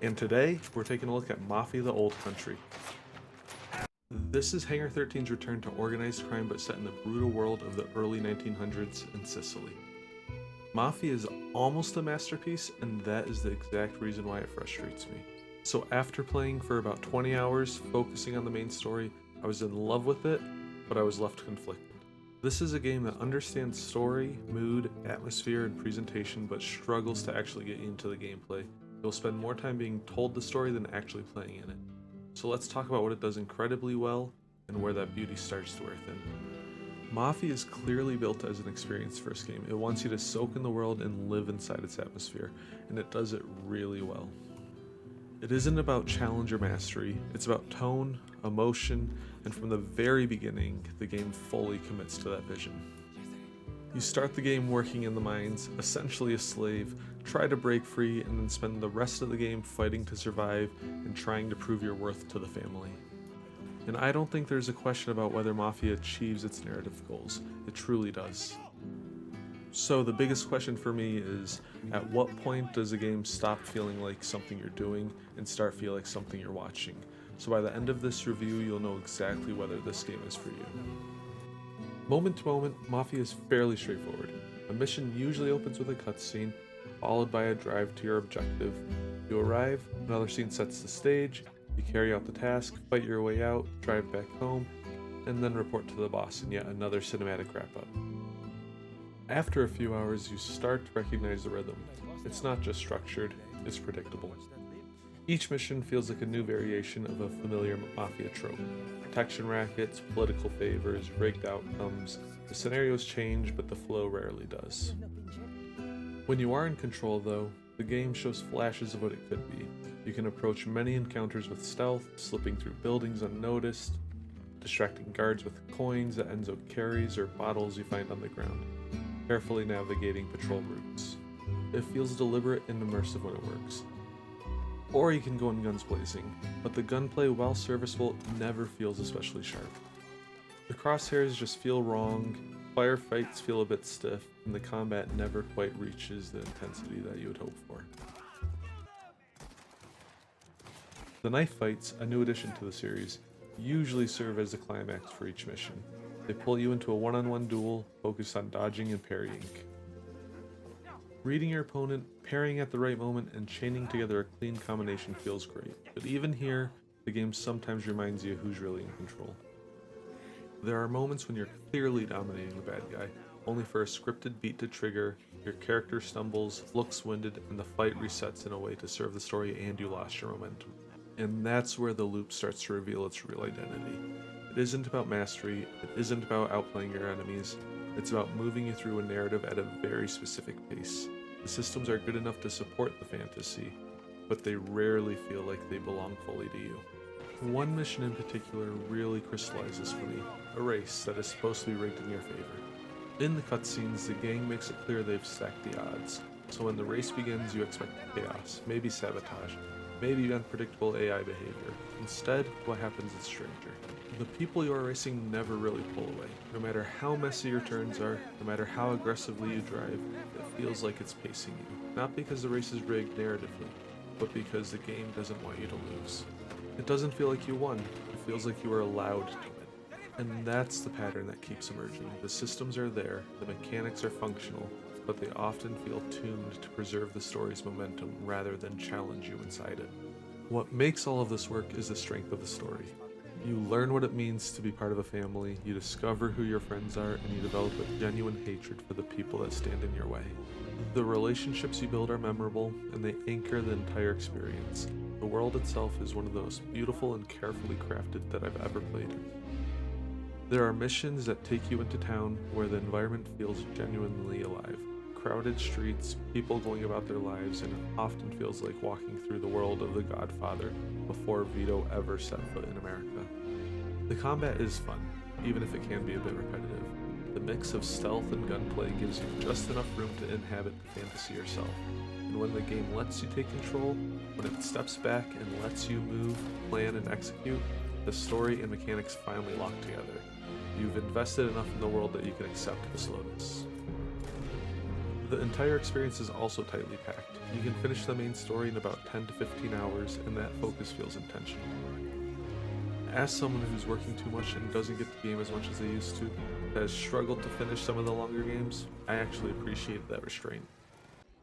and today we're taking a look at Mafia: The Old Country. This is Hangar 13's return to organized crime but set in the brutal world of the early 1900s in Sicily. Mafia is almost a masterpiece, and that is the exact reason why it frustrates me. So after playing for about 20 hours, focusing on the main story, I was in love with it, but I was left conflicted. This is a game that understands story, mood, atmosphere, and presentation, but struggles to actually get you into the gameplay. You'll spend more time being told the story than actually playing in it. So let's talk about what it does incredibly well, and where that beauty starts to wear thin. Mafia is clearly built as an experience-first game. It wants you to soak in the world and live inside its atmosphere, and it does it really well. It isn't about challenge or mastery, it's about tone, emotion, and from the very beginning, the game fully commits to that vision. You start the game working in the mines, essentially a slave, try to break free, and then spend the rest of the game fighting to survive and trying to prove your worth to the family. And I don't think there's a question about whether Mafia achieves its narrative goals. It truly does. So the biggest question for me is, at what point does a game stop feeling like something you're doing and start feeling like something you're watching? So by the end of this review, you'll know exactly whether this game is for you. Moment to moment, Mafia is fairly straightforward. A mission usually opens with a cutscene, followed by a drive to your objective. You arrive, another scene sets the stage, you carry out the task, fight your way out, drive back home, and then report to the boss in yet another cinematic wrap-up. After a few hours, you start to recognize the rhythm. It's not just structured, it's predictable. Each mission feels like a new variation of a familiar Mafia trope. Protection rackets, political favors, rigged outcomes. The scenarios change, but the flow rarely does. When you are in control, though, the game shows flashes of what it could be. You can approach many encounters with stealth, slipping through buildings unnoticed, distracting guards with coins that Enzo carries or bottles you find on the ground, carefully navigating patrol routes. It feels deliberate and immersive when it works. Or you can go in guns blazing, but the gunplay, while serviceable, never feels especially sharp. The crosshairs just feel wrong, firefights feel a bit stiff, and the combat never quite reaches the intensity that you would hope for. The knife fights, a new addition to the series, usually serve as the climax for each mission. They pull you into a one-on-one duel focused on dodging and parrying. Reading your opponent, parrying at the right moment, and chaining together a clean combination feels great, but even here, the game sometimes reminds you who's really in control. There are moments when you're clearly dominating the bad guy, only for a scripted beat to trigger, your character stumbles, looks winded, and the fight resets in a way to serve the story and you lost your momentum. And that's where the loop starts to reveal its real identity. It isn't about mastery, it isn't about outplaying your enemies, it's about moving you through a narrative at a very specific pace. The systems are good enough to support the fantasy, but they rarely feel like they belong fully to you. One mission in particular really crystallizes for me, a race that is supposed to be rigged in your favor. In the cutscenes, the gang makes it clear they've stacked the odds, so when the race begins you expect chaos, maybe sabotage, maybe unpredictable AI behavior. Instead, what happens is stranger. The people you are racing never really pull away. No matter how messy your turns are, no matter how aggressively you drive, it feels like it's pacing you. Not because the race is rigged narratively, but because the game doesn't want you to lose. It doesn't feel like you won, it feels like you are allowed to win. And that's the pattern that keeps emerging. The systems are there, the mechanics are functional, but they often feel tuned to preserve the story's momentum rather than challenge you inside it. What makes all of this work is the strength of the story. You learn what it means to be part of a family, you discover who your friends are, and you develop a genuine hatred for the people that stand in your way. The relationships you build are memorable, and they anchor the entire experience. The world itself is one of the most beautiful and carefully crafted that I've ever played in. There are missions that take you into town where the environment feels genuinely alive. Crowded streets, people going about their lives, and it often feels like walking through the world of The Godfather before Vito ever set foot in America. The combat is fun, even if it can be a bit repetitive. The mix of stealth and gunplay gives you just enough room to inhabit the fantasy yourself. And when the game lets you take control, when it steps back and lets you move, plan, and execute, the story and mechanics finally lock together. You've invested enough in the world that you can accept the slowness. The entire experience is also tightly packed. You can finish the main story in about 10 to 15 hours, and that focus feels intentional. As someone who's working too much and doesn't get to game as much as they used to, that has struggled to finish some of the longer games, I actually appreciate that restraint.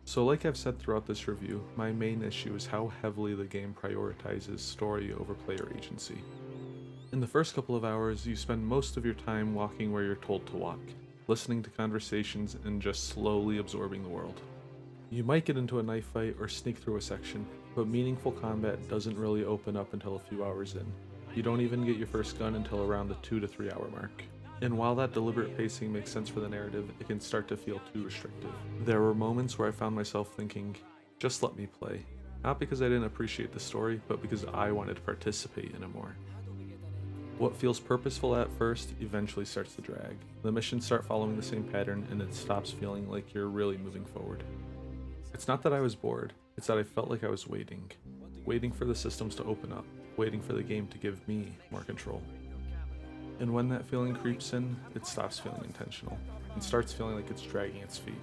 So like I've said throughout this review, my main issue is how heavily the game prioritizes story over player agency. In the first couple of hours, you spend most of your time walking where you're told to walk, listening to conversations, and just slowly absorbing the world. You might get into a knife fight or sneak through a section, but meaningful combat doesn't really open up until a few hours in. You don't even get your first gun until around the 2 to 3 hour mark. And while that deliberate pacing makes sense for the narrative, it can start to feel too restrictive. There were moments where I found myself thinking, just let me play. Not because I didn't appreciate the story, but because I wanted to participate in it more. What feels purposeful at first eventually starts to drag. The missions start following the same pattern, and it stops feeling like you're really moving forward. It's not that I was bored, it's that I felt like I was waiting for the systems to open up, waiting for the game to give me more control. And when that feeling creeps in, it stops feeling intentional, and starts feeling like it's dragging its feet.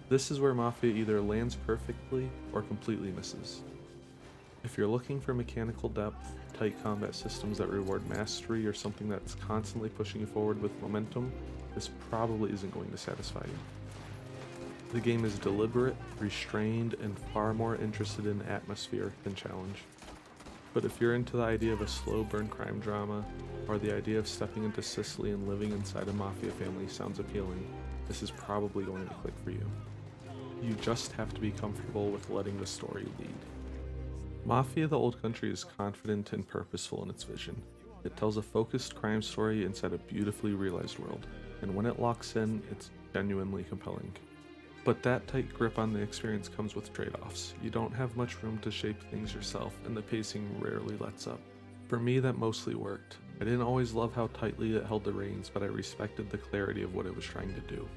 This is where Mafia either lands perfectly or completely misses. If you're looking for mechanical depth, tight combat systems that reward mastery, or something that's constantly pushing you forward with momentum, this probably isn't going to satisfy you. The game is deliberate, restrained, and far more interested in atmosphere than challenge. But if you're into the idea of a slow burn crime drama, or the idea of stepping into Sicily and living inside a Mafia family sounds appealing, this is probably going to click for you. You just have to be comfortable with letting the story lead. Mafia the Old Country is confident and purposeful in its vision. It tells a focused crime story inside a beautifully realized world, and when it locks in, it's genuinely compelling. But that tight grip on the experience comes with trade-offs. You don't have much room to shape things yourself, and the pacing rarely lets up. For me, that mostly worked. I didn't always love how tightly it held the reins, but I respected the clarity of what it was trying to do.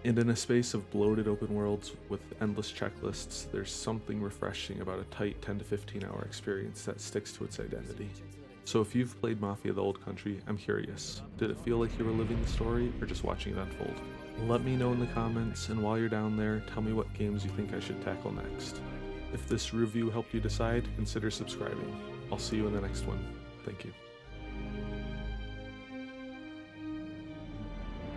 And in a space of bloated open worlds with endless checklists, there's something refreshing about a tight 10 to 15 hour experience that sticks to its identity. So if you've played Mafia the Old Country, I'm curious, did it feel like you were living the story or just watching it unfold? Let me know in the comments, and while you're down there, tell me what games you think I should tackle next. If this review helped you decide, consider subscribing. I'll see you in the next one. Thank you.